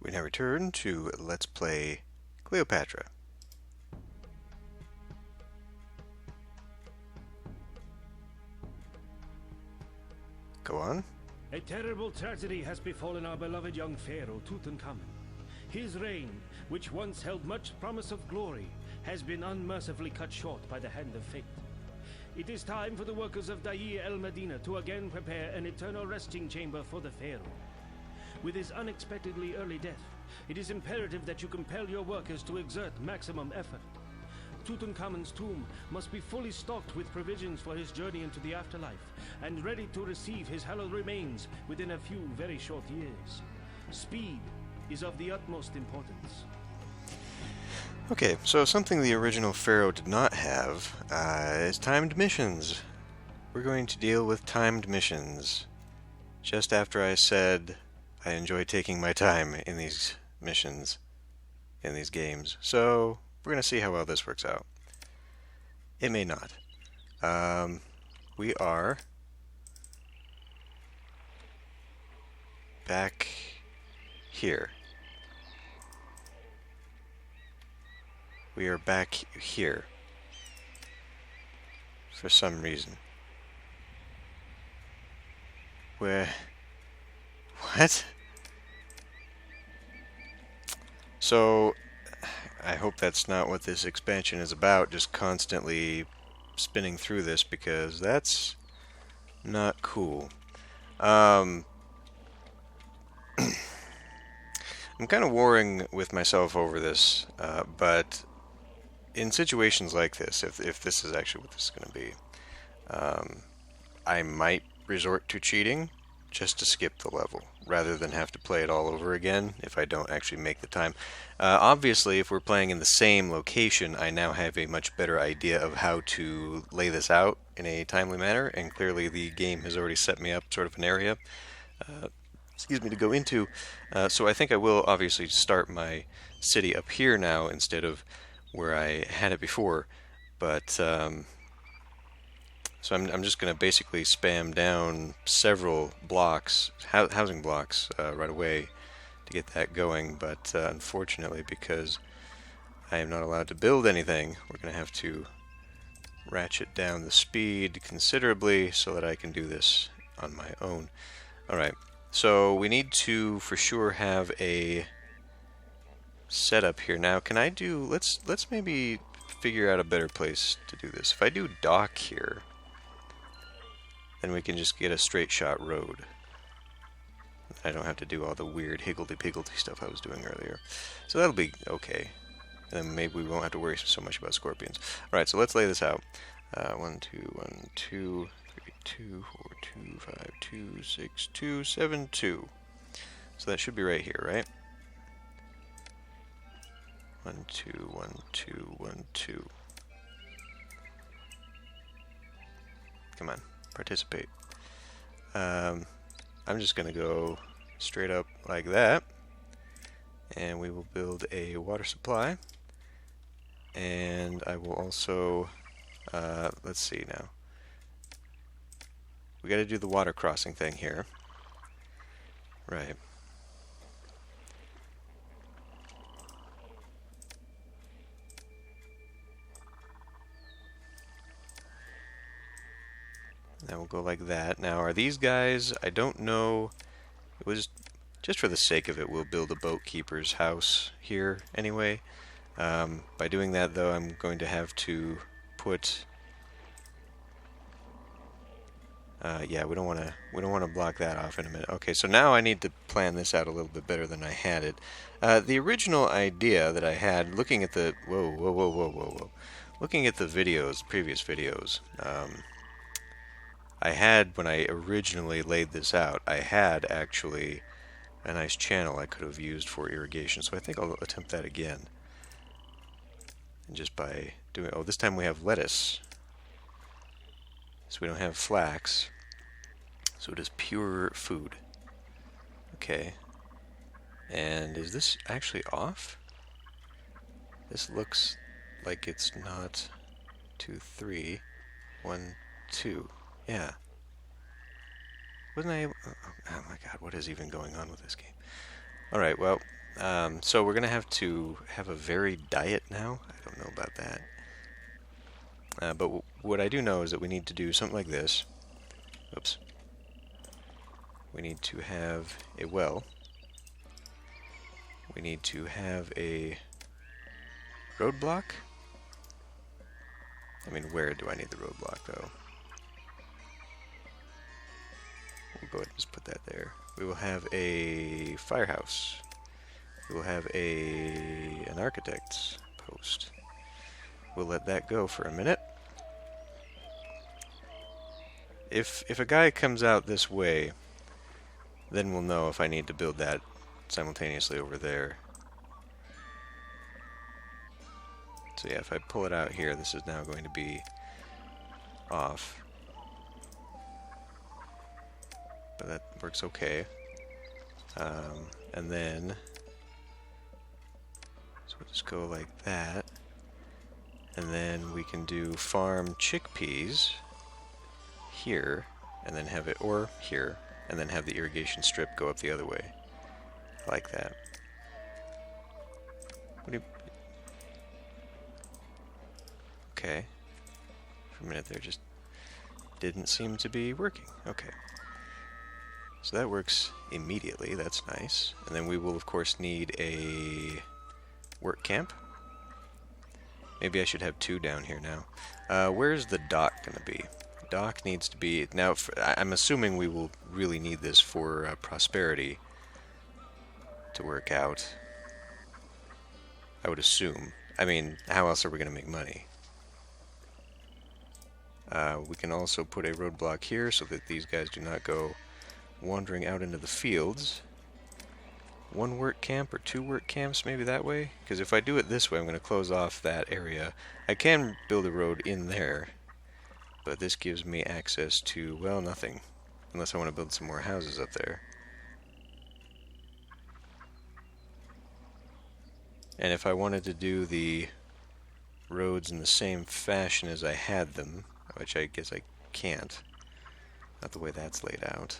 We now return to Let's Play Cleopatra. Go on. A terrible tragedy has befallen our beloved young Pharaoh, Tutankhamun. His reign, which once held much promise of glory, has been unmercifully cut short by the hand of fate. It is time for the workers of Da'i el-Medina to again prepare an eternal resting chamber for the Pharaoh. With his unexpectedly early death, it is imperative that you compel your workers to exert maximum effort. Tutankhamun's tomb must be fully stocked with provisions for his journey into the afterlife, and ready to receive his hallowed remains within a few very short years. Speed is of the utmost importance. Okay, so something the original Pharaoh did not have is timed missions. We're going to deal with timed missions. Just after I said I enjoy taking my time in these missions, in these games. So, we're going to see how well this works out. It may not. We are back here. We are back here for some reason. Where? What? So, I hope that's not what this expansion is about, just constantly spinning through this, because that's not cool. I'm kind of warring with myself over this, but in situations like this, if this is actually what this is going to be, I might resort to cheating just to skip the level, rather than have to play it all over again if I don't actually make the time. Obviously, if we're playing in the same location, I now have a much better idea of how to lay this out in a timely manner, and clearly the game has already set me up sort of an area, to go into. So I think I will obviously start my city up here now instead of where I had it before, but so I'm just going to basically spam down several blocks, housing blocks, right away to get that going, but unfortunately, because I am not allowed to build anything, we're going to have to ratchet down the speed considerably so that I can do this on my own. Alright, so we need to for sure have a setup here. Now, can I do, let's maybe figure out a better place to do this. If I do dock here, then we can just get a straight shot road. I don't have to do all the weird higgledy-piggledy stuff I was doing earlier. So that'll be okay. And then maybe we won't have to worry so much about scorpions. Alright, so let's lay this out. 1, 2, 1, 2, 3, 2, 4, 2, 5, 2, 6, 2, 7, 2. So that should be right here, right? 1, 2, 1, 2, 1, 2. Come on. Participate. I'm just going to go straight up like that, and we will build a water supply, and I will also let's see now, we got to do the water crossing thing here, right? That will go like that. Now, are these guys, I don't know, it was just for the sake of it, we'll build a boat keeper's house here anyway. By doing that, though, I'm going to have to put, yeah, we don't want to block that off in a minute. Okay, so now I need to plan this out a little bit better than I had it. The original idea that I had, looking at the, looking at the videos, previous videos, I had, when I originally laid this out, I had actually a nice channel I could have used for irrigation, so I think I'll attempt that again. And just by doing, oh, this time we have lettuce. So we don't have flax. So it is pure food. Okay. And is this actually off? This looks like it's not 2, 3, 1, 2. Yeah. Wasn't I able... Oh my god, what is even going on with this game? Alright, well, So we're gonna have to have a varied diet now. I don't know about that. But what I do know is that we need to do something like this. Oops. We need to have a well. We need to have a roadblock. I mean, where do I need the roadblock, though? We'll go ahead and just put that there. We will have a firehouse. We will have an architect's post. We'll let that go for a minute. If a guy comes out this way, then we'll know if I need to build that simultaneously over there. So yeah, if I pull it out here, this is now going to be off. But that works okay. And then, so we'll just go like that. And then we can do farm chickpeas here, and then have it, or here, and then have the irrigation strip go up the other way. Like that. What do you... Okay. For a minute there, just didn't seem to be working. Okay. So that works immediately, that's nice. And then we will of course need a work camp. Maybe I should have two down here now. Where's the dock gonna be? Dock needs to be... Now, I'm assuming we will really need this for prosperity to work out. I would assume. I mean, how else are we gonna make money? We can also put a roadblock here so that these guys do not go wandering out into the fields. One work camp or two work camps, maybe that way? Because if I do it this way, I'm going to close off that area. I can build a road in there, but this gives me access to, well, nothing. Unless I want to build some more houses up there. And if I wanted to do the roads in the same fashion as I had them, which I guess I can't, not the way that's laid out.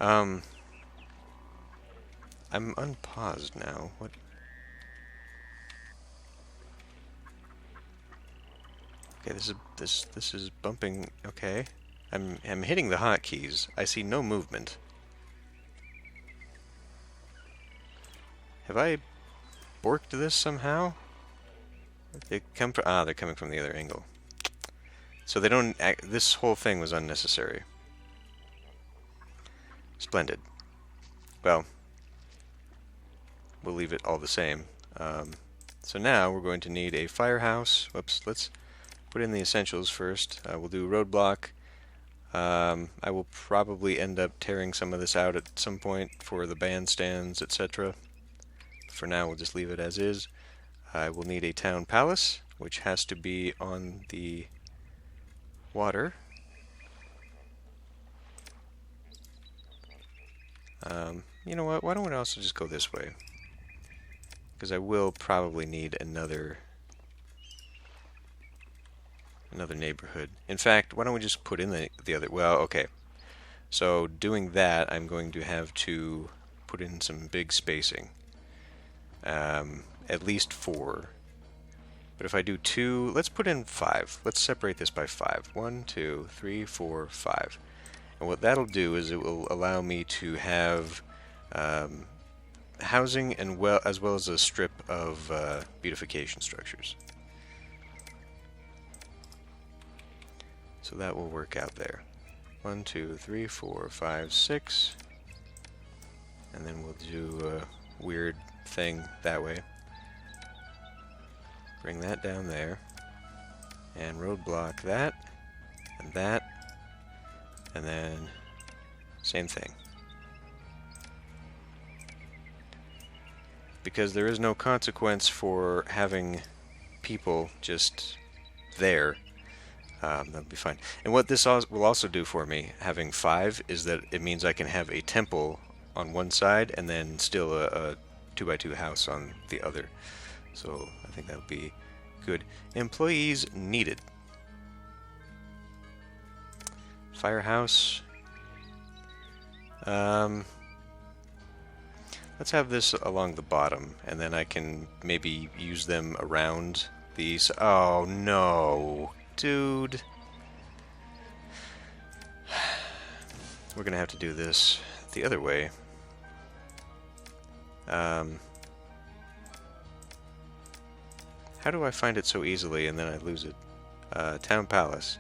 I'm unpaused now. What? Okay, this is bumping. Okay, I'm hitting the hotkeys. I see no movement. Have I borked this somehow? They come from they're coming from the other angle. So they don't. This whole thing was unnecessary. Splendid. Well, we'll leave it all the same. So now we're going to need a firehouse. Whoops, let's put in the essentials first. We'll do roadblock. I will probably end up tearing some of this out at some point for the bandstands, etc. For now, we'll just leave it as is. I will need a town palace, which has to be on the water. You know what? Why don't we also just go this way? Because I will probably need another neighborhood. In fact, why don't we just put in the other... Well, okay. So doing that, I'm going to have to put in some big spacing. At least 4. But if I do 2, let's put in 5. Let's separate this by 5. 1, 2, 3, 4, 5. And what that'll do is it will allow me to have housing and as well as a strip of beautification structures. So that will work out there. 1, 2, 3, 4, 5, 6. And then we'll do a weird thing that way. Bring that down there. And roadblock that. And that. And then same thing. Because there is no consequence for having people just there. That'll be fine. And what this will also do for me, having 5, is that it means I can have a temple on one side and then still a 2x2 house on the other. So I think that would be good. Employees needed. Firehouse. Let's have this along the bottom, and then I can maybe use them around these. Oh no, dude. We're gonna have to do this the other way. How do I find it so easily and then I lose it? Town Palace.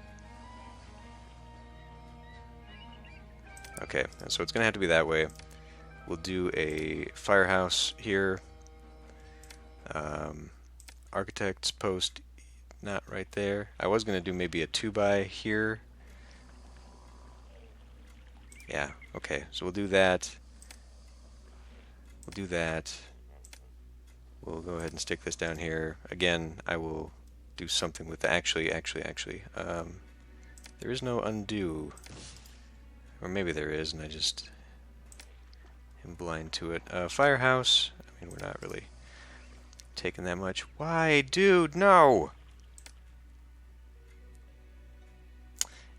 Okay, so it's gonna have to be that way. We'll do a firehouse here. Architect's post, not right there. I was gonna do maybe a 2x here. Yeah, okay, so we'll do that. We'll do that. We'll go ahead and stick this down here. Again, I will do something with the actually, there is no undo. Or maybe there is, and I just am blind to it. Firehouse. I mean, we're not really taking that much. Why, dude, no!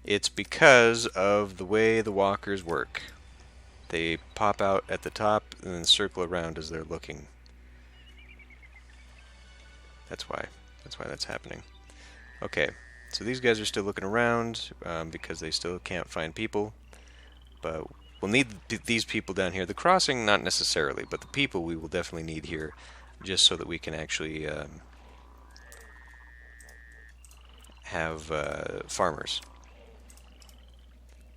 It's because of the way the walkers work. They pop out at the top and then circle around as they're looking. That's why. That's why that's happening. Okay, so these guys are still looking around because they still can't find people. But we'll need these people down here. The crossing, not necessarily, but the people we will definitely need here, just so that we can actually have farmers.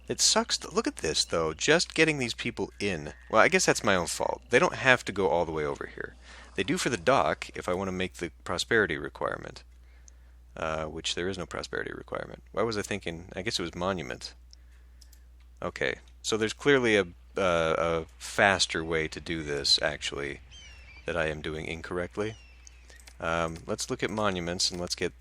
It sucks. Look at this, though. Just getting these people in. Well, I guess that's my own fault. They don't have to go all the way over here. They do for the dock if I want to make the prosperity requirement, which there is no prosperity requirement. Why was I thinking? I guess it was monument. Okay, so there's clearly a faster way to do this, actually, that I am doing incorrectly. Let's look at monuments and let's get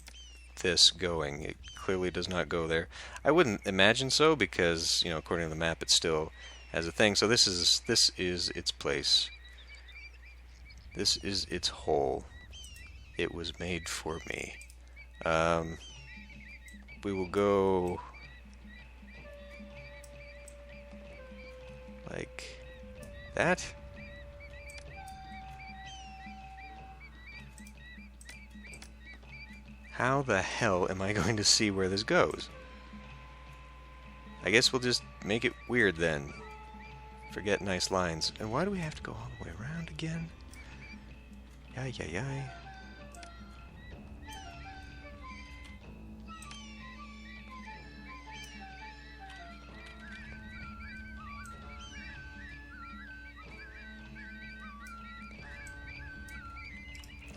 this going. It clearly does not go there. I wouldn't imagine so because, you know, according to the map, it still has a thing. So this is its place. This is its hole. It was made for me. We will go like that. How the hell am I going to see where this goes? I guess we'll just make it weird then. Forget nice lines. And why do we have to go all the way around again? Yay, yay, yay.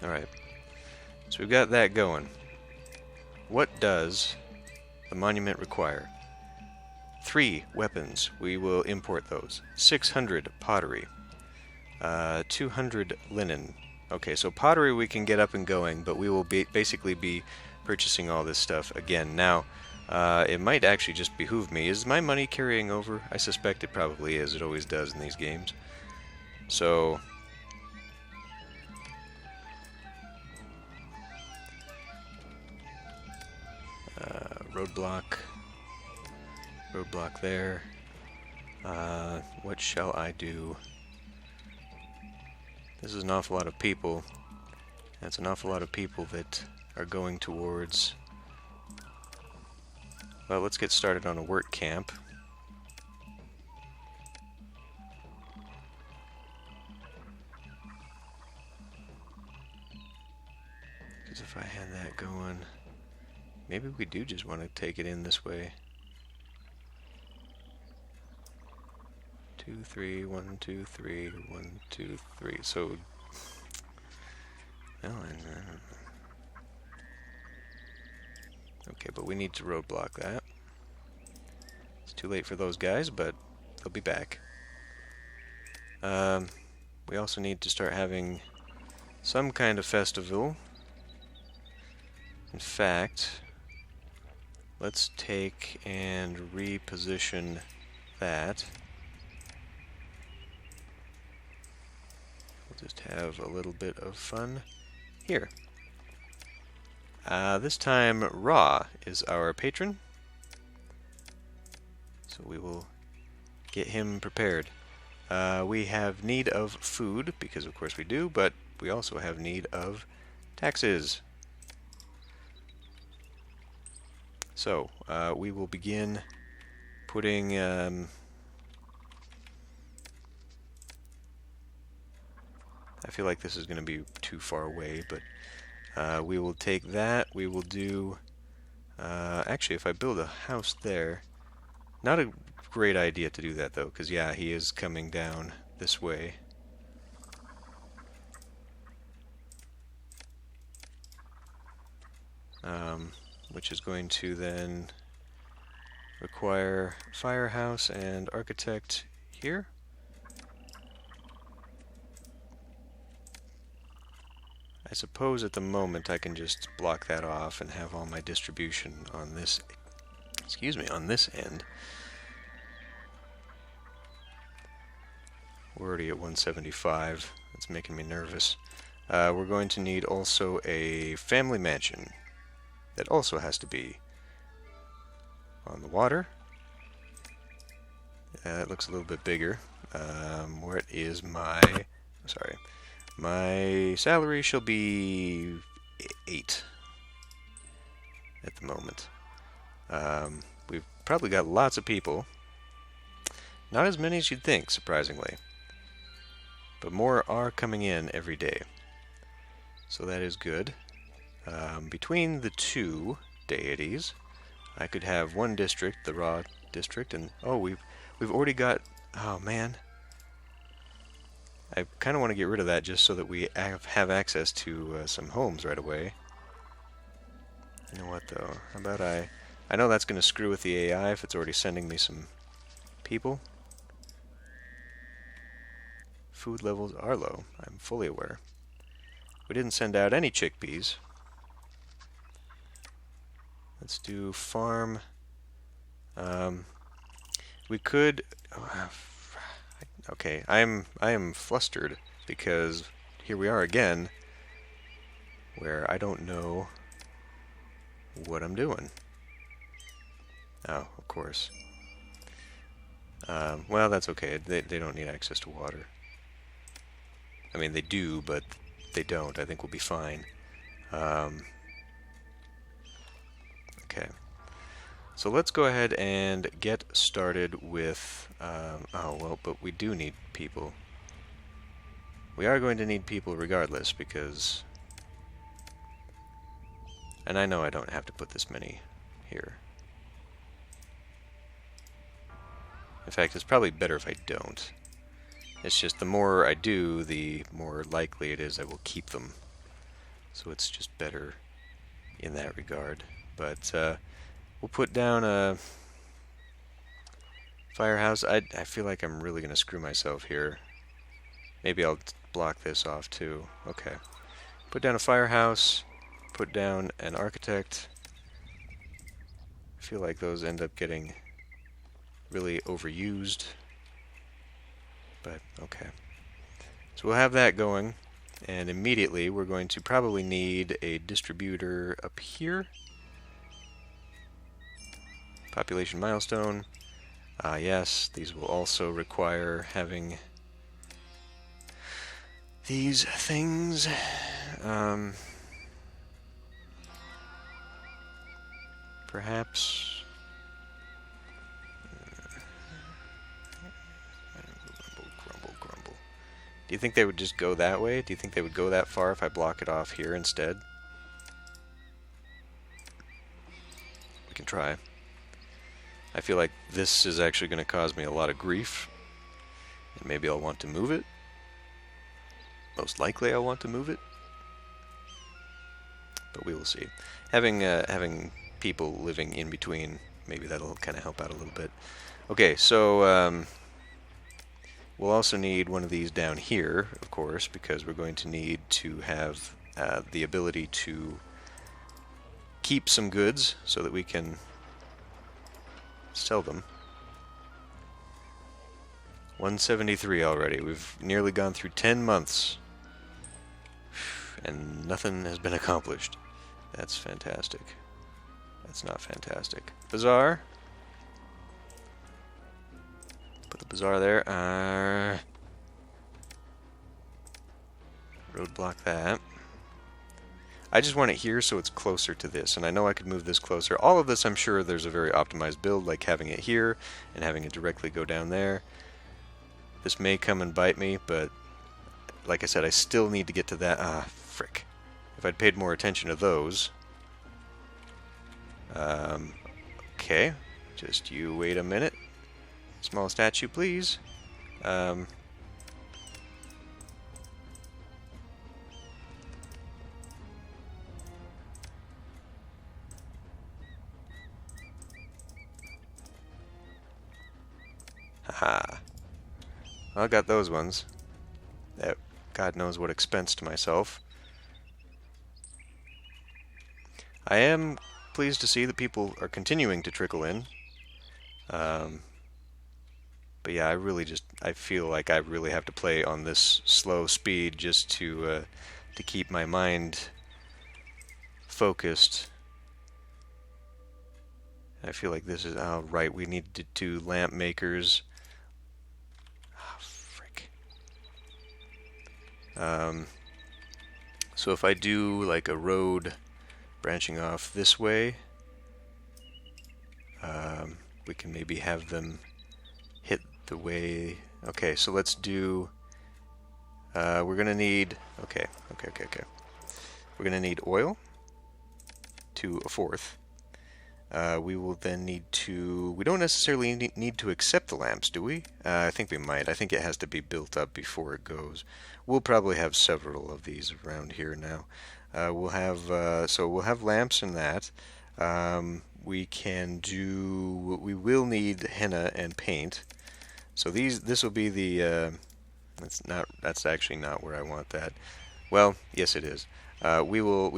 Alright. So we've got that going. What does the monument require? 3 weapons. We will import those. 600 pottery. 200 linen. Okay, so pottery we can get up and going, but we will basically be purchasing all this stuff again. Now, it might actually just behoove me. Is my money carrying over? I suspect it probably is. It always does in these games. So roadblock there. What shall I do? This is an awful lot of people. That's an awful lot of people that are going towards... Well, let's get started on a work camp. Because if I had that going... Maybe we do just want to take it in this way. 2, 3, 1, 2, 3, 1, 2, 3. So, well, okay, but we need to roadblock that. It's too late for those guys, but they'll be back. We also need to start having some kind of festival. In fact, let's take and reposition that. We'll just have a little bit of fun here. This time, Ra is our patron. So we will get him prepared. We have need of food, because of course we do, but we also have need of taxes. So, we will begin putting... I feel like this is going to be too far away, but we will take that. We will do... actually, if I build a house there... Not a great idea to do that, though, because, yeah, he is coming down this way. Which is going to then require firehouse and architect here. I suppose at the moment I can just block that off and have all my distribution on this, on this end. We're already at 175. That's making me nervous. We're going to need also a family mansion. That also has to be on the water. That looks a little bit bigger. Where is my... Sorry. My salary shall be 8 at the moment. We've probably got lots of people. Not as many as you'd think, surprisingly. But more are coming in every day. So that is good. Between the two deities, I could have one district, the Ra district, and oh, we've already got... Oh man, I kind of want to get rid of that just so that we have access to some homes right away. You know what though? How about I know that's going to screw with the AI if it's already sending me some people. Food levels are low. I'm fully aware. We didn't send out any chickpeas. Let's do farm. We could... Okay, I am flustered because here we are again where I don't know what I'm doing. Oh, of course. Well, that's okay. They don't need access to water. I mean, they do, but they don't. I think we'll be fine. Okay. So let's go ahead and get started with... oh, well, but we do need people. We are going to need people regardless, because... And I know I don't have to put this many here. In fact, it's probably better if I don't. It's just the more I do, the more likely it is I will keep them. So it's just better in that regard. But we'll put down a firehouse. I feel like I'm really going to screw myself here. Maybe I'll block this off too. Okay. Put down a firehouse. Put down an architect. I feel like those end up getting really overused. But, okay. So we'll have that going, and immediately we're going to probably need a distributor up here. Population milestone. Yes, these will also require having these things. Perhaps... Do you think they would just go that way? Do you think they would go that far if I block it off here instead? We can try. I feel like this is actually going to cause me a lot of grief. And maybe I'll want to move it. Most likely I'll want to move it. But we will see. Having people living in between, maybe that'll kind of help out a little bit. Okay, so... we'll also need one of these down here, of course, because we're going to need to have the ability to keep some goods so that we can sell them. 173 already. We've nearly gone through 10 months, and nothing has been accomplished. That's fantastic. That's not fantastic. Bazaar. Put the bazaar there. Roadblock that. I just want it here so it's closer to this, and I know I could move this closer. All of this, I'm sure there's a very optimized build, like having it here and having it directly go down there. This may come and bite me, but like I said, I still need to get to that. Ah, frick. If I'd paid more attention to those. Okay, just you wait a minute. Small statue, please. Haha. Well, I got those ones. At God knows what expense to myself. I am pleased to see that people are continuing to trickle in. But yeah, I feel like I really have to play on this slow speed just to keep my mind focused. I feel like this is, oh right, we need to do lamp makers. Oh, frick. So if I do like a road branching off this way, we can maybe have them hit the way. Okay, so let's do. We're gonna need. Okay. We're gonna need oil to a fourth. We will then need to. We don't necessarily need to accept the lamps, do we? I think we might. I think it has to be built up before it goes. We'll probably have several of these around here now. We'll have. So we'll have lamps in that. We can do. We will need henna and paint. So this will be the. That's actually not where I want that. Well, yes, it is. We will.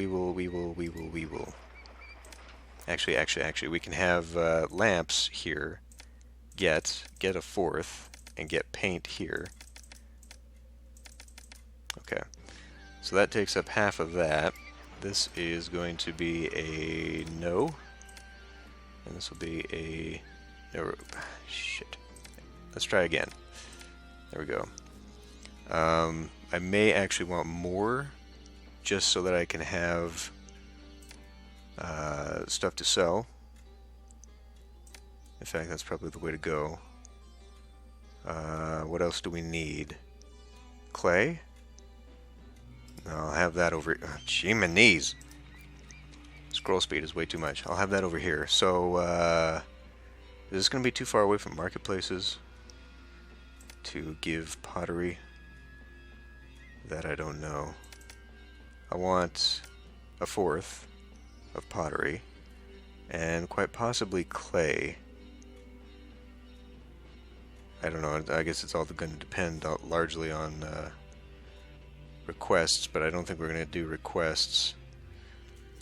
Actually, we can have lamps here. Get a fourth and get paint here. Okay, so that takes up half of that. This is going to be a no, and this will be a no. Shit. Let's try again. There we go. I may actually want more, just so that I can have stuff to sell. In fact, that's probably the way to go. What else do we need? Clay? No, I'll have that over. Oh, gee, my knees. Scroll speed is way too much. I'll have that over here. So, is this going to be too far away from marketplaces to give pottery? That I don't know. I want a fourth of pottery and quite possibly clay. I don't know. I guess it's all going to depend largely on requests, but I don't think we're going to do requests.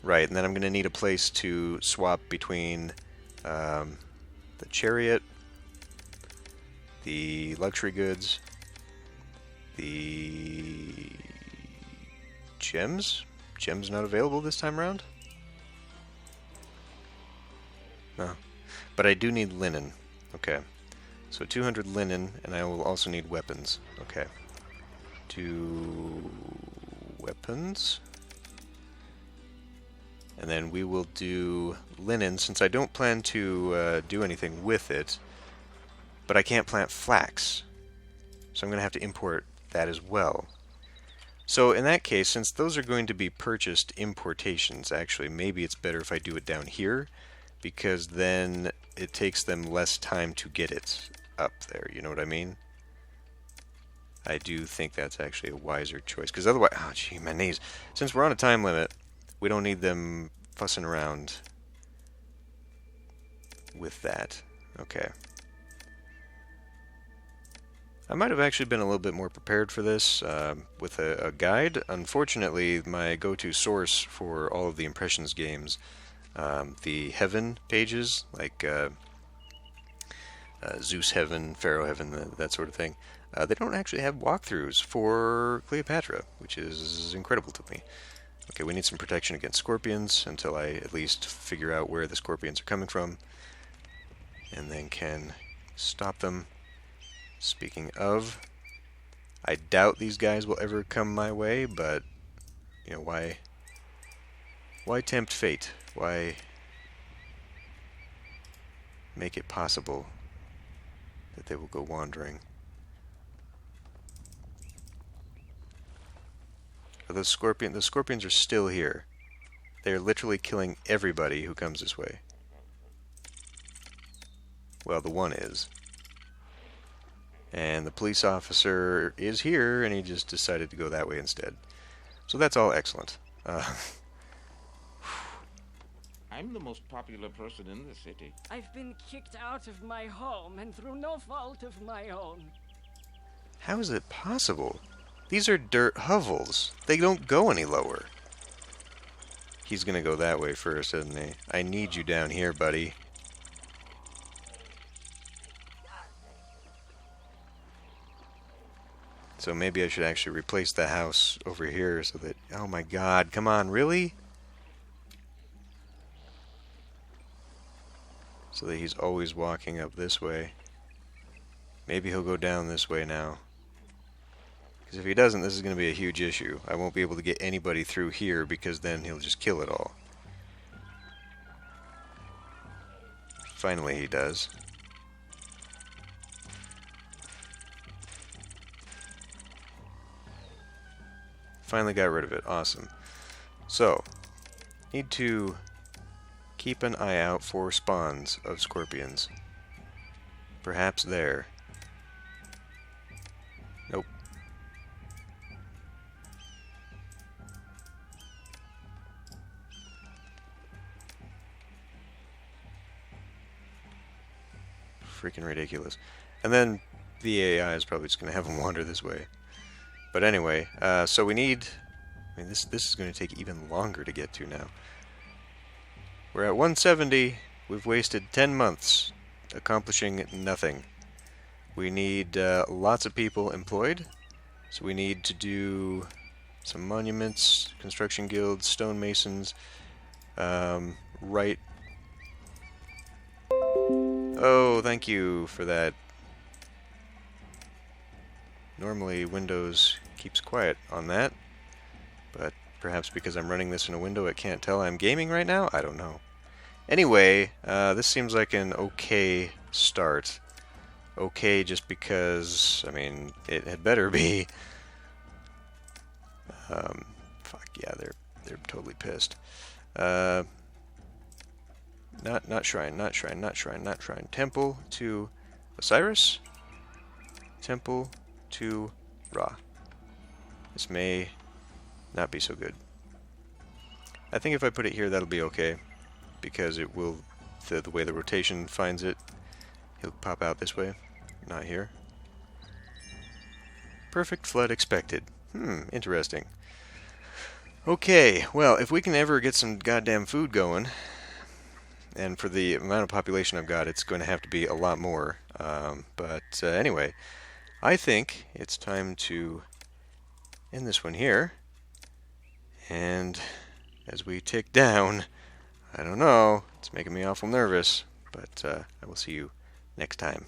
Right, and then I'm going to need a place to swap between the chariot, the luxury goods, the gems. Gems not available this time around? No. But I do need linen. Okay. So 200 linen, and I will also need weapons. Okay. 2 weapons. And then we will do linen, since I don't plan to do anything with it. But I can't plant flax. So I'm going to have to import that as well. So in that case, since those are going to be purchased importations, actually, maybe it's better if I do it down here, because then it takes them less time to get it up there, you know what I mean? I do think that's actually a wiser choice, because otherwise, oh gee, my knees. Since we're on a time limit, we don't need them fussing around with that. Okay. I might have actually been a little bit more prepared for this with a guide. Unfortunately, my go-to source for all of the Impressions games, the Heaven pages, like Zeus Heaven, Pharaoh Heaven, that sort of thing, they don't actually have walkthroughs for Cleopatra, which is incredible to me. Okay, we need some protection against scorpions until I at least figure out where the scorpions are coming from, and then can stop them. Speaking of, I doubt these guys will ever come my way, but, you know, why tempt fate? Why make it possible that they will go wandering? The scorpions are still here. They are literally killing everybody who comes this way. Well, the one is. And the police officer is here, and he just decided to go that way instead. So that's all excellent. I'm the most popular person in the city. I've been kicked out of my home, and through no fault of my own. How is it possible? These are dirt hovels. They don't go any lower. He's gonna go that way first, isn't he? I need you down here, buddy. So maybe I should actually replace the house over here so that... Oh my god, come on, really? So that he's always walking up this way. Maybe he'll go down this way now. Because if he doesn't, this is going to be a huge issue. I won't be able to get anybody through here because then he'll just kill it all. Finally he does. Finally got rid of it. Awesome. So, need to keep an eye out for spawns of scorpions. Perhaps there. Nope. Freaking ridiculous. And then the AI is probably just going to have them wander this way. But anyway, so we need... I mean, this is going to take even longer to get to now. We're at 170. We've wasted 10 months accomplishing nothing. We need lots of people employed. So we need to do some monuments, construction guilds, stonemasons, right... Oh, thank you for that. Normally Windows keeps quiet on that, but perhaps because I'm running this in a window it can't tell I'm gaming right now? I don't know. Anyway, this seems like an okay start. Okay just because, I mean, it had better be. Fuck yeah, they're totally pissed. Not shrine, not shrine, not shrine, not shrine. Temple to Osiris. Temple to Ra. This may not be so good. I think if I put it here, that'll be okay, because it will, the way the rotation finds it, he'll pop out this way, not here. Perfect flood expected. Interesting. Okay, well, if we can ever get some goddamn food going, and for the amount of population I've got, it's going to have to be a lot more. But anyway, I think it's time to end this one here. And as we tick down, I don't know, it's making me awful nervous, but I will see you next time.